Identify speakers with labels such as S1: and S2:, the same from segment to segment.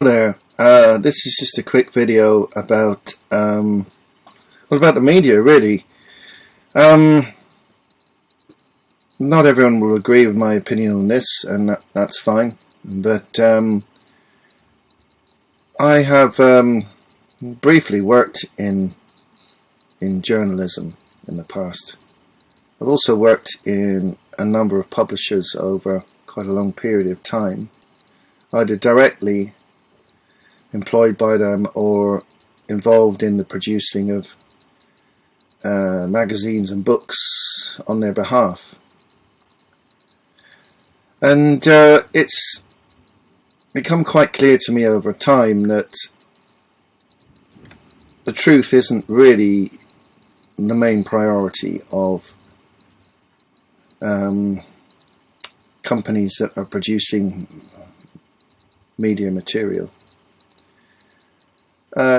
S1: There. This is just a quick video about about the media, really. Not everyone will agree with my opinion on this, and that's fine. But I have briefly worked in journalism in the past. I've also worked in a number of publishers over quite a long period of time, either directly employed by them or involved in the producing of magazines and books on their behalf. And it's become quite clear to me over time that the truth isn't really the main priority of companies that are producing media material.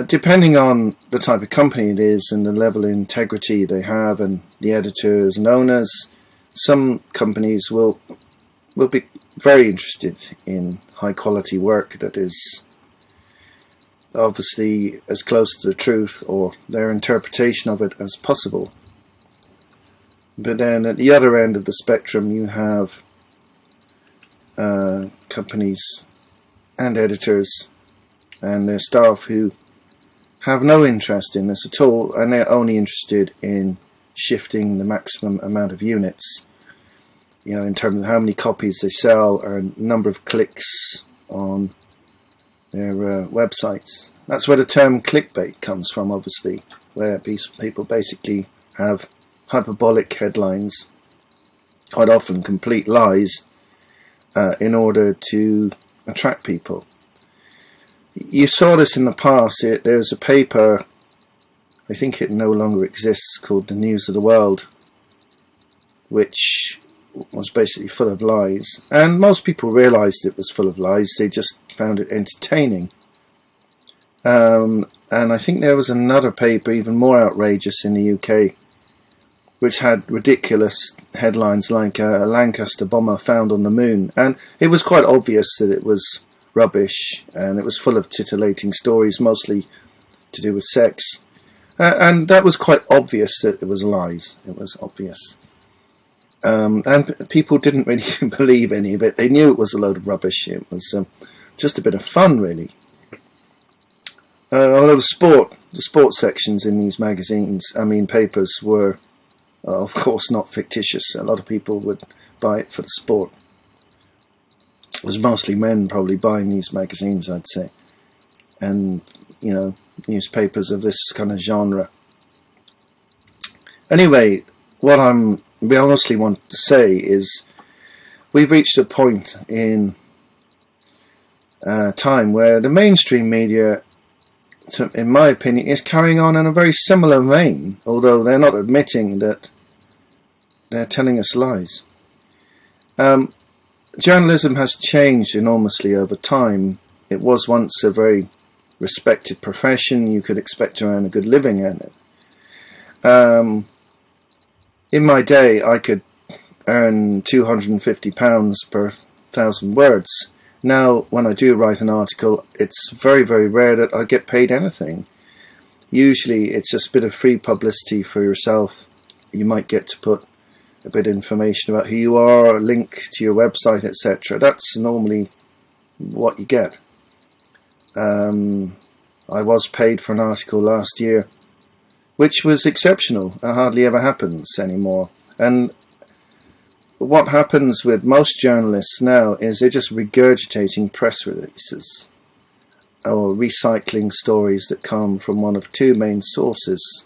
S1: Depending on the type of company it is and the level of integrity they have and the editors and owners, some companies will be very interested in high quality work that is obviously as close to the truth or their interpretation of it as possible. But then at the other end of the spectrum you have companies and editors and their staff who have no interest in this at all, and they're only interested in shifting the maximum amount of units, in terms of how many copies they sell or number of clicks on their websites. That's where the term clickbait comes from, obviously, where people basically have hyperbolic headlines, quite often complete lies, in order to attract people. You saw this in the past. There's a paper, I think it no longer exists, called The News of the World, which was basically full of lies. And most people realised it was full of lies, they just found it entertaining. And I think there was another paper, even more outrageous in the UK, which had ridiculous headlines like a Lancaster bomber found on the moon. And it was quite obvious that it was rubbish, and it was full of titillating stories, mostly to do with sex, and that was quite obvious that it was lies. It was obvious, and people didn't really believe any of it. They knew it was a load of rubbish. It was just a bit of fun, really. Although the sports sections in these magazines, papers, were of course not fictitious. A lot of people would buy it for the sport. It was mostly men probably buying these magazines, I'd say, and newspapers of this kind of genre. Anyway, what we honestly want to say is we've reached a point in time where the mainstream media, in my opinion, is carrying on in a very similar vein, although they're not admitting that they're telling us lies. Journalism has changed enormously over time. It was once a very respected profession. You could expect to earn a good living in it. In my day, I could earn £250 per 1,000 words. Now, when I do write an article, it's very, very rare that I get paid anything. Usually, it's just a bit of free publicity for yourself. You might get to put a bit of information about who you are, a link to your website, etc. That's normally what you get. I was paid for an article last year, which was exceptional. It hardly ever happens anymore. And what happens with most journalists now is they're just regurgitating press releases or recycling stories that come from one of two main sources.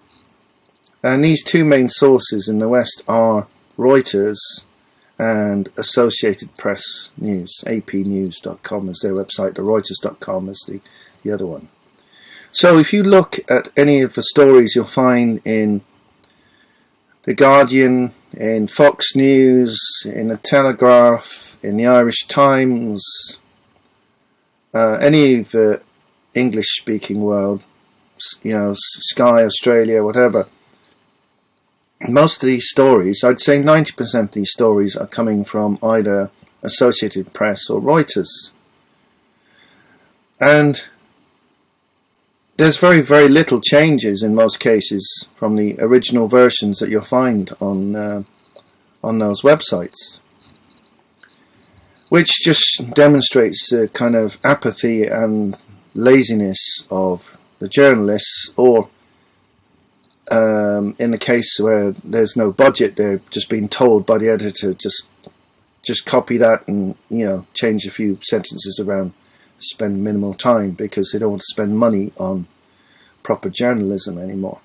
S1: And these two main sources in the West are Reuters and Associated Press News. apnews.com is their website, the Reuters.com is the other one. So if you look at any of the stories you'll find in The Guardian, in Fox News, in The Telegraph, in the Irish Times, any of the English-speaking world, Sky Australia, whatever, most of these stories, I'd say 90% of these stories, are coming from either Associated Press or Reuters. And there's very, very little changes in most cases from the original versions that you'll find on those websites, which just demonstrates the kind of apathy and laziness of the journalists, or in the case where there's no budget, they're just being told by the editor just copy that and change a few sentences around, spend minimal time, because they don't want to spend money on proper journalism anymore.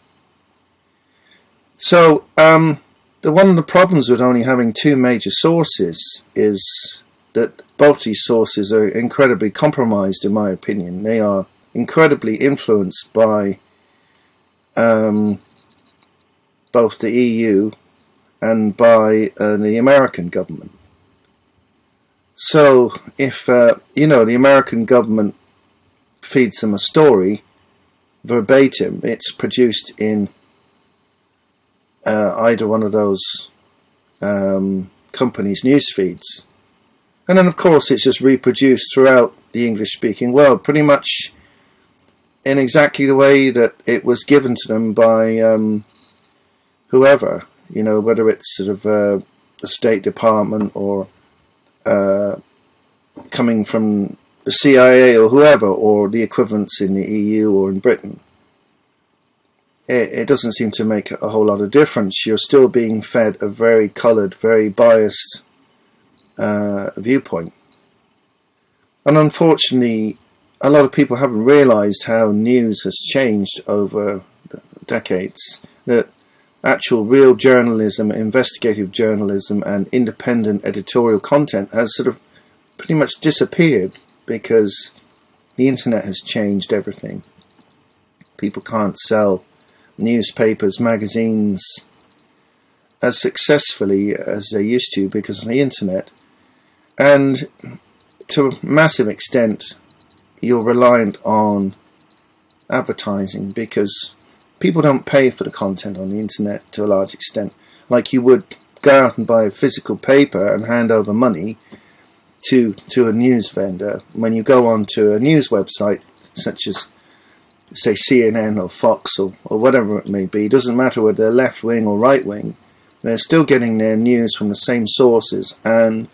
S1: So one of the problems with only having two major sources is that both these sources are incredibly compromised, in my opinion. They are incredibly influenced by both the EU and by the American government. So if the American government feeds them a story verbatim, it's produced in either one of those companies' news feeds, and then of course it's just reproduced throughout the English-speaking world, pretty much in exactly the way that it was given to them by whoever, whether it's sort of the State Department or coming from the CIA or whoever, or the equivalents in the EU or in Britain. It doesn't seem to make a whole lot of difference. You're still being fed a very coloured, very biased viewpoint. And unfortunately, a lot of people haven't realised how news has changed over decades. That actual real journalism, investigative journalism and independent editorial content has sort of pretty much disappeared because the internet has changed everything. People can't sell newspapers, magazines as successfully as they used to because of the internet, and to a massive extent you're reliant on advertising, because people don't pay for the content on the internet to a large extent like you would go out and buy a physical paper and hand over money to a news vendor. When you go onto a news website such as, say, CNN or Fox or whatever it may be, it doesn't matter whether they're left wing or right wing, they're still getting their news from the same sources, and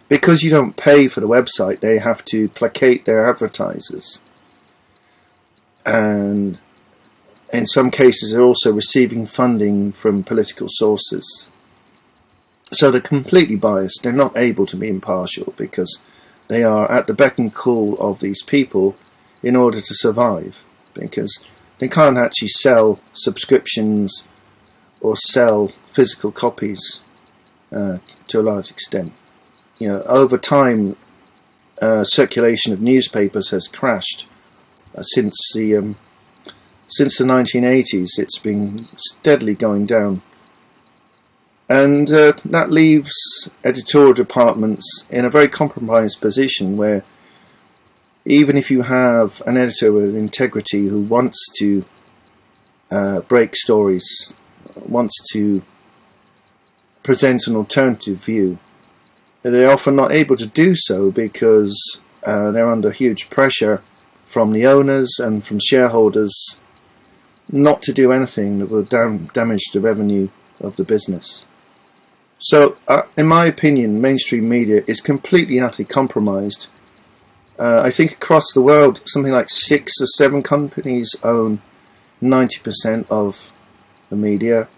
S1: because you don't pay for the website, they have to placate their advertisers, and in some cases they're also receiving funding from political sources. So they're completely biased. They're not able to be impartial because they are at the beck and call of these people in order to survive, because they can't actually sell subscriptions or sell physical copies to a large extent. Over time, circulation of newspapers has crashed. Since the 1980s, it's been steadily going down. And that leaves editorial departments in a very compromised position, where even if you have an editor with integrity who wants to break stories, wants to present an alternative view, they're often not able to do so because they're under huge pressure from the owners and from shareholders not to do anything that will damage the revenue of the business. So, in my opinion, mainstream media is completely utterly compromised. I think across the world, something like 6 or 7 companies own 90% of the media.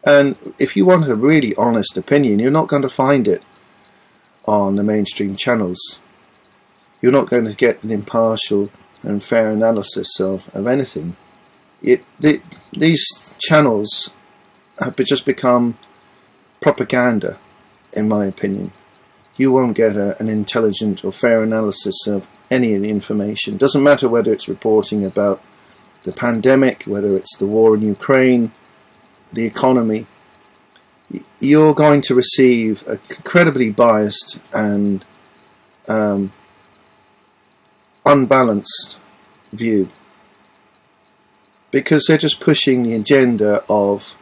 S1: And if you want a really honest opinion, you're not going to find it on the mainstream channels. You're not going to get an impartial and fair analysis of anything. These channels have just become propaganda, in my opinion. You won't get an intelligent or fair analysis of any of the information. It doesn't matter whether it's reporting about the pandemic, whether it's the war in Ukraine, the economy. You're going to receive an incredibly biased and unbalanced view, because they're just pushing the agenda of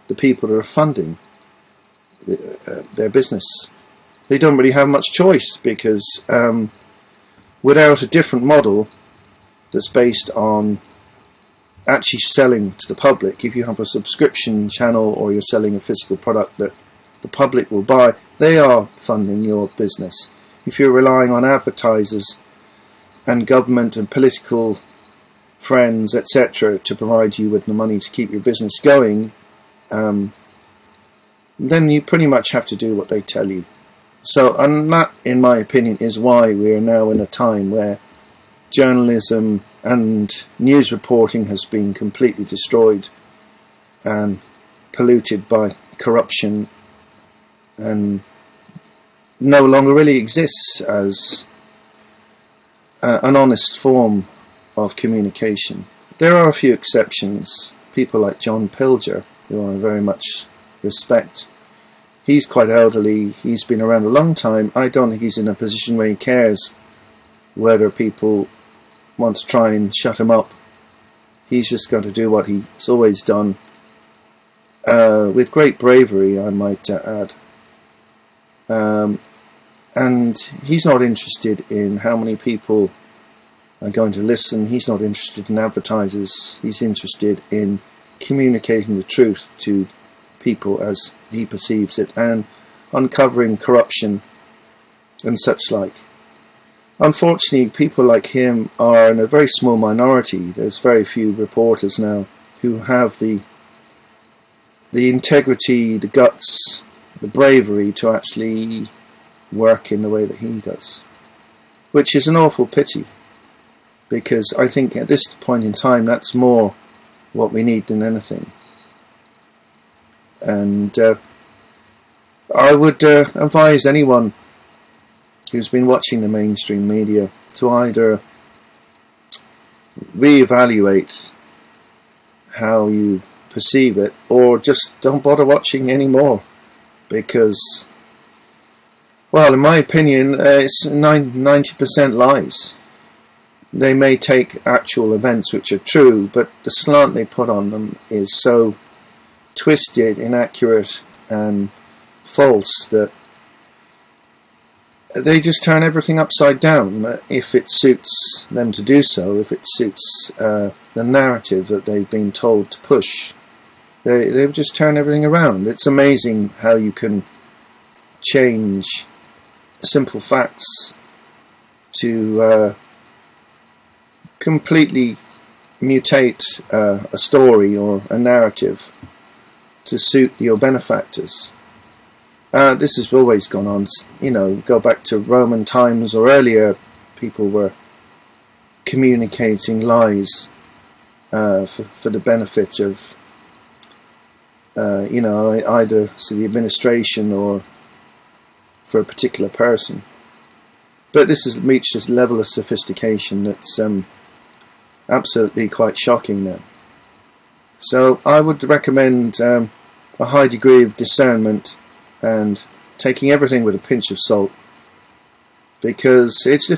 S1: the people that are funding their business. They don't really have much choice, because without a different model that's based on actually selling to the public. If you have a subscription channel or you're selling a physical product that the public will buy, they are funding your business. If you're relying on advertisers and government and political friends, etc., to provide you with the money to keep your business going, then you pretty much have to do what they tell you. So, and that, in my opinion, is why we are now in a time where journalism and news reporting has been completely destroyed and polluted by corruption and no longer really exists as an honest form of communication. There are a few exceptions. People like John Pilger, who I very much respect. He's quite elderly, he's been around a long time. I don't think he's in a position where he cares whether people want to try and shut him up. He's just got to do what he's always done, with great bravery, I might add. And he's not interested in how many people are going to listen. He's not interested in advertisers. He's interested in communicating the truth to people as he perceives it and uncovering corruption and such like. Unfortunately, people like him are in a very small minority. There's very few reporters now who have the integrity, the guts, the bravery to actually work in the way that he does, which is an awful pity, because I think at this point in time that's more what we need than anything. And I would advise anyone who's been watching the mainstream media to either reevaluate how you perceive it, or just don't bother watching anymore, because, well, in my opinion, it's 90% lies. They may take actual events which are true, but the slant they put on them is so twisted, inaccurate and false that they just turn everything upside down if it suits them to do so, if it suits the narrative that they've been told to push. They just turn everything around. It's amazing how you can change simple facts to completely mutate a story or a narrative to suit your benefactors. This has always gone on. You know, go back to Roman times or earlier, people were communicating lies for the benefit of either to the administration or for a particular person. But this has reached this level of sophistication that's absolutely quite shocking now. So I would recommend a high degree of discernment and taking everything with a pinch of salt, because it's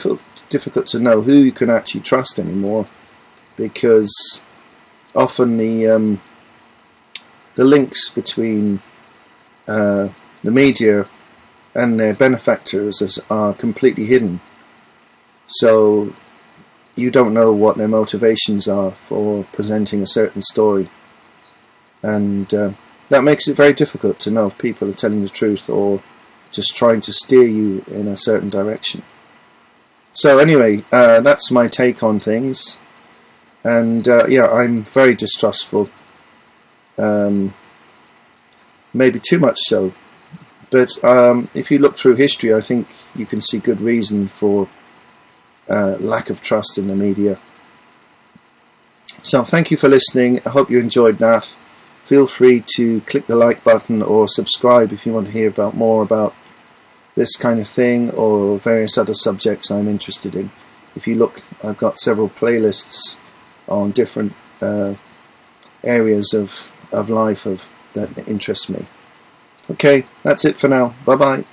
S1: difficult to know who you can actually trust anymore, because often the links between the media and their benefactors are completely hidden, so you don't know what their motivations are for presenting a certain story, and that makes it very difficult to know if people are telling the truth or just trying to steer you in a certain direction. So anyway, that's my take on things, and yeah, I'm very distrustful, maybe too much so, but if you look through history, I think you can see good reason for lack of trust in the media. So thank you for listening. I hope you enjoyed that. Feel free to click the like button or subscribe if you want to hear about more about this kind of thing or various other subjects I'm interested in. If you look, I've got several playlists on different areas of life that interest me. Okay, that's it for now. Bye bye.